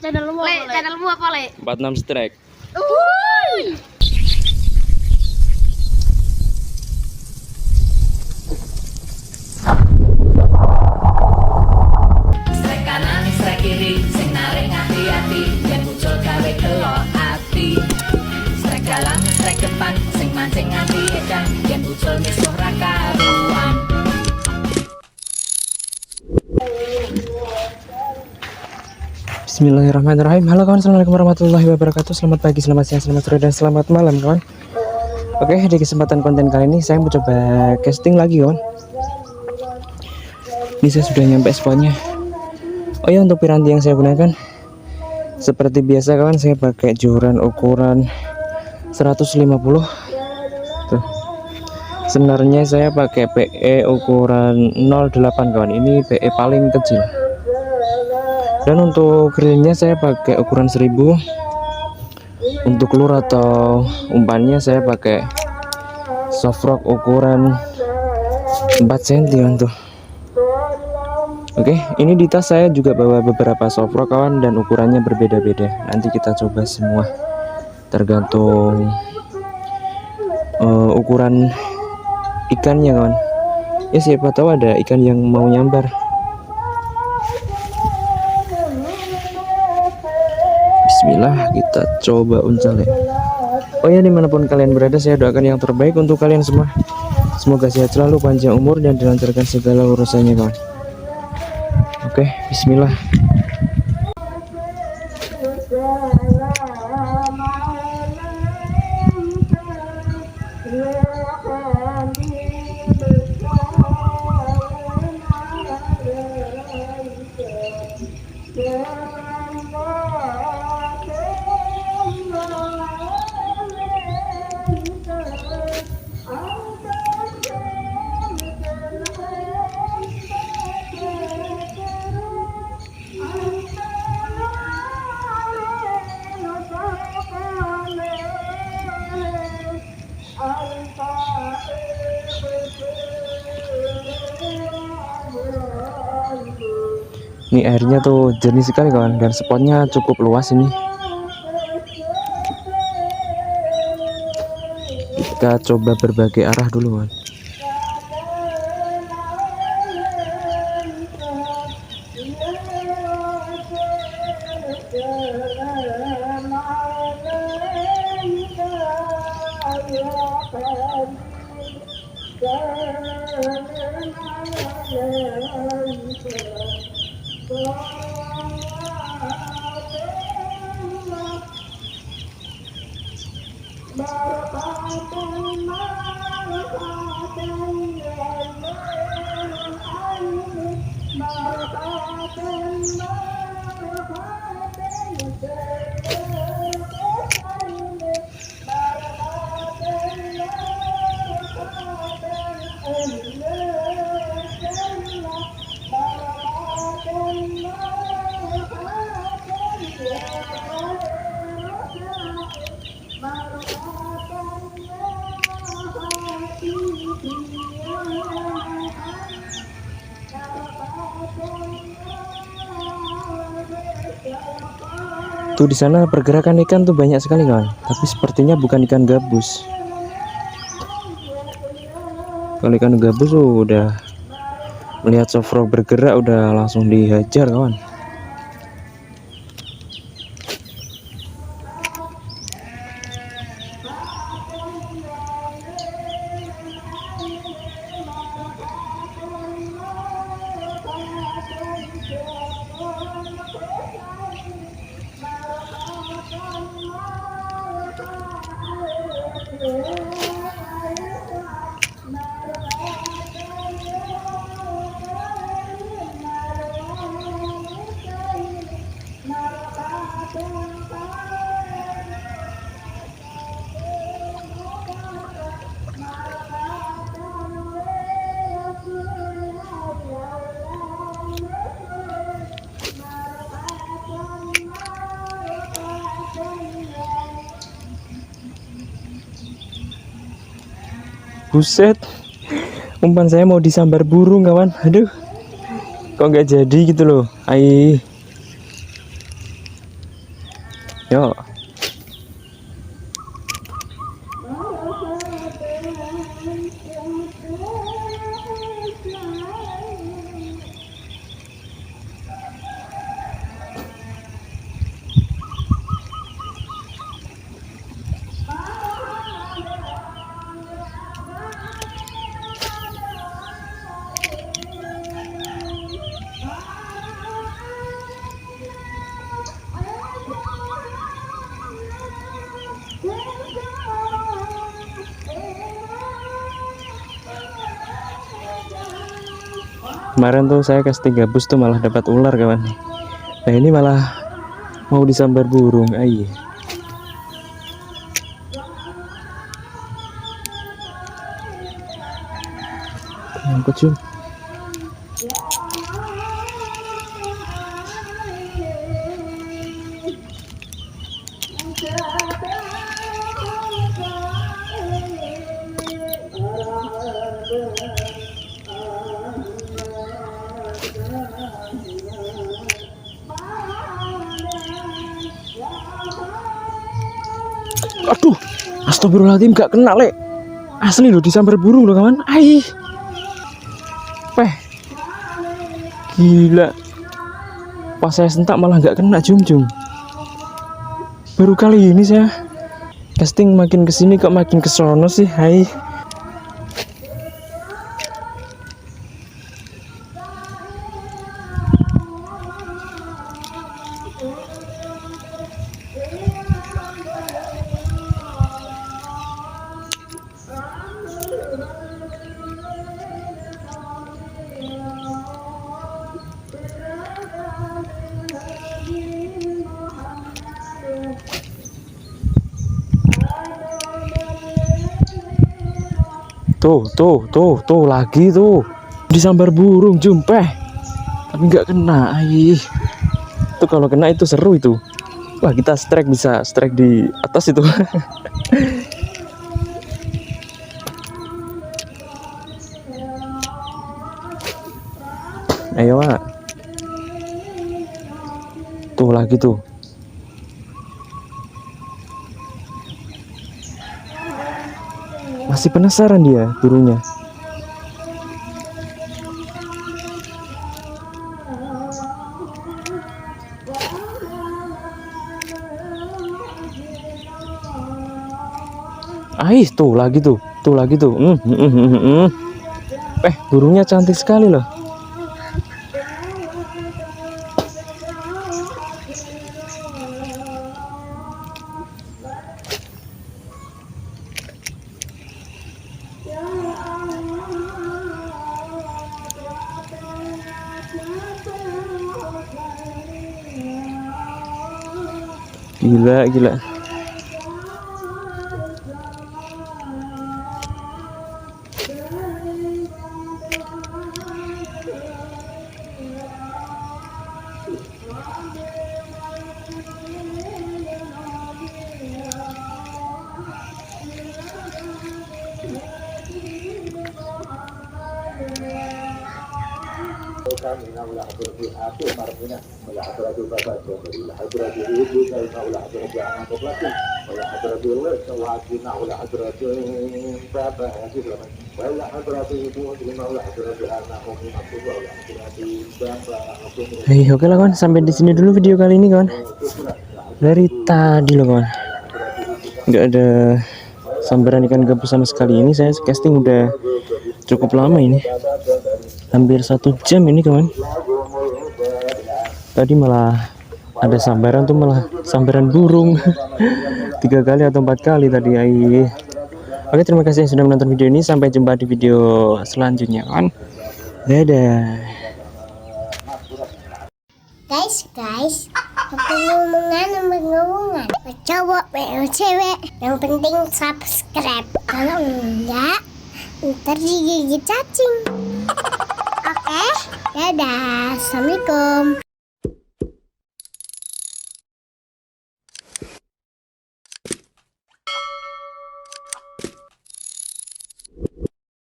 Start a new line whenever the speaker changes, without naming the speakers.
Channelmu apa, Le?
46 strike.
Strek kanan, strek kiri, sing naring hati-hati, yen muncul gawe kelok ati. Strek dalam, strek depan, sing mancing hati edan, yen muncul misuh ra karuan.
Bismillahirrahmanirrahim. Halo kawan, assalamualaikum warahmatullahi wabarakatuh. Selamat pagi, selamat siang, selamat sore, dan selamat malam kawan. Oke, di kesempatan konten kali ini saya mau coba casting lagi kawan. Ini saya sudah nyampe spotnya. Oh ya, untuk piranti yang saya gunakan seperti biasa kawan, saya pakai joran ukuran 150. Tuh. Senarnya saya pakai PE ukuran 08 kawan. Ini PE paling kecil. Dan untuk grillnya saya pakai ukuran 1000. Untuk lur atau umpannya saya pakai soft rock ukuran 4 cm tuh. Oke, ini di tas saya juga bawa beberapa soft rock kawan, dan ukurannya berbeda-beda. Nanti kita coba semua tergantung ukuran ikannya kawan. Ya siapa tahu ada ikan yang mau nyambar. Bismillah, kita coba uncal ya. Oh ya, dimanapun kalian berada, saya doakan yang terbaik untuk kalian semua. Semoga sehat selalu, panjang umur, dan dilancarkan segala urusannya kawan. Oke, bismillah. Ini airnya tuh jernih sekali kawan, dan spotnya cukup luas ini. Kita coba berbagai arah dulu kawan. Tuh di sana pergerakan ikan tuh banyak sekali kawan, tapi sepertinya bukan ikan gabus. Kalau ikan gabus tuh udah melihat soft rock bergerak udah langsung dihajar kawan. Buset, umpan saya mau disambar burung kawan. Aduh, kok nggak jadi gitu loh. Ai, Yuk. Kemarin tuh saya casting gabus tuh malah dapat ular kawan. Nah ini malah mau disambar burung. Ai. Nyangkut Jum. Aduh, astagfirullahaladzim, gak kena lek. Asli loh disambar burung loh kawan. Ai. Peh. Gila. Pas saya sentak malah gak kena Jum. Baru kali ini saya casting makin kesini kok makin kesono sih. Hai. Tuh lagi tuh disambar burung Jumpeh, tapi nggak kena. Ai. Tuh kalau kena itu seru itu. Wah kita strike, bisa strike di atas itu. Ayo Wak. Tuh lagi tuh. Masih penasaran dia burungnya. Tuh lagi tuh. Burungnya cantik sekali loh. Gila. Hei, oke lah kawan, sampai di sini dulu video kali ini kawan. Dari tadi loh kawan, nggak ada sambaran ikan gabus sama sekali. Ini saya casting udah cukup lama ini, hampir 1 jam ini kawan. Tadi malah ada sambaran tuh, malah sambaran burung 3 kali atau 4 kali tadi. Ai. Oke, terima kasih yang sudah menonton video ini. Sampai jumpa di video selanjutnya kawan. Dadah.
Guys, ngomongan, cowok, cewek, yang penting subscribe. Kalau enggak, ntar digigit cacing. Oke, dadah, assalamualaikum.